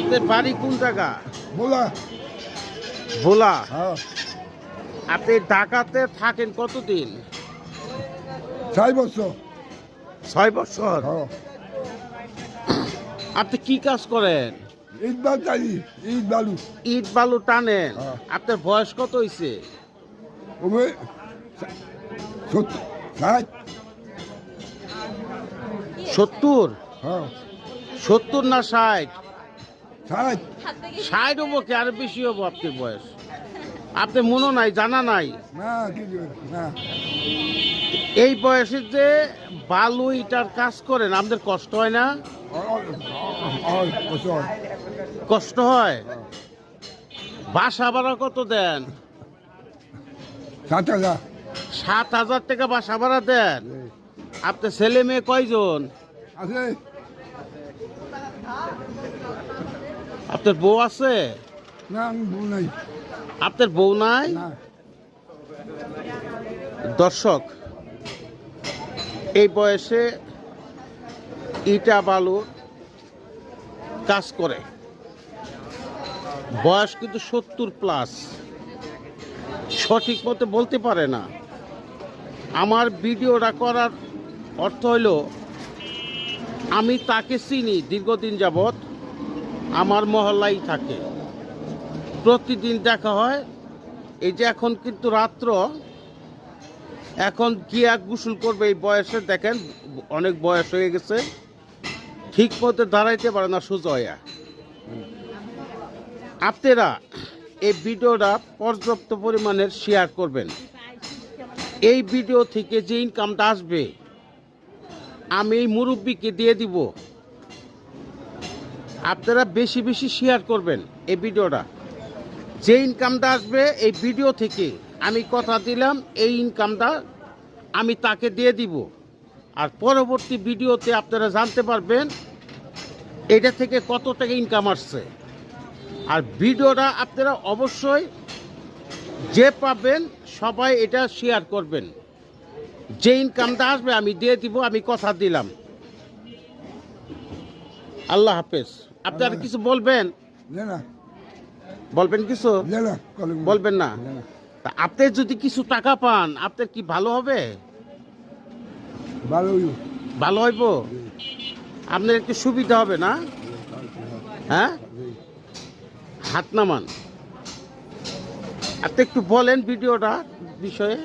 আপনার বাড়ি কোন জায়গা? বলা ভোলা। হ্যাঁ আপনি ঢাকাতে থাকেন কতদিন? 6 বছর 6 বছর। হ্যাঁ আপনি কি কাজ করেন? ইট বালু টানি ইট বালু ইট বালু টানেন। হ্যাঁ। আপনার বয়স কত হয়েছে? ওবে 70? হ্যাঁ 70 না 60? 60 60 হবো কি আরো বেশি হবো আপনার বয়স? আপনি মনে নাই, জানা নাই? না কি না এই বয়সে যে বালু ইটার কাজ করেন আমাদের কষ্ট হয় না? বছর কষ্ট হয়। বাসা ভাড়া কত দেন? 7,000 7,000 টাকা বাসা ভাড়া দেন। আপনার ছেলে মেয়ে কয়জন? আছে আপনার বউ আছে? না আমি বউ নাই আপনার বউ নাই? না দর্শক, এই বয়সে ইটা বালুর কাজ করে, বয়স কিন্তু 70+। সঠিক মতো বলতে পারে না। আমার ভিডিওটা করার অর্থ হইল আমি তাকে চিনি দীর্ঘদিন যাবৎ, আমার মহল্লাই থাকে, প্রতিদিন দেখা হয়। এই যে এখন কিন্তু রাত্র, এখন গিয়া গোসল করবে এই বয়সে, দেখেন অনেক বয়স হয়ে গেছে, ঠিক মতো দাঁড়াইতে পারে না সোজা হইয়া। আপনারা এই ভিডিওটা পর্যাপ্ত পরিমাণের শেয়ার করবেন। এই ভিডিও থেকে যে ইনকামটা আসবে আমি এই মুরব্বীকে দিয়ে দিব। আপনারা বেশি বেশি শেয়ার করবেন এই ভিডিওটা। যে ইনকামটা আসবে এই ভিডিও থেকে, আমি কথা দিলাম এই ইনকামটা আমি তাকে দিয়ে দিব। আর পরবর্তী ভিডিওতে আপনারা জানতে পারবেন এটা থেকে কত টাকা ইনকাম আসছে। আর ভিডিওটা আপনারা অবশ্যই যে পাবেন সবাই এটা শেয়ার করবেন। যে ইনকামটা আসবে আমি দিয়ে দিব, আমি কথা দিলাম। আল্লাহ হাফেজ। আপনারা কিছু বলবেন? না বলবেন কিছু? না বলবেন না? তা আপনি যদি কিছু টাকা পান আপনার কি ভালো হবে? ভালো ভালো হইব? আপনার একটু সুবিধা হবে না? হ্যাঁ, হাত নামান। আপনি একটু বলেন ভিডিওটা বিষয়ে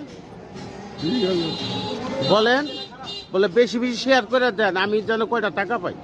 বলেন, বলে বেশি বেশি শেয়ার করে দেন, আমি যেন কয়টা টাকা পাই।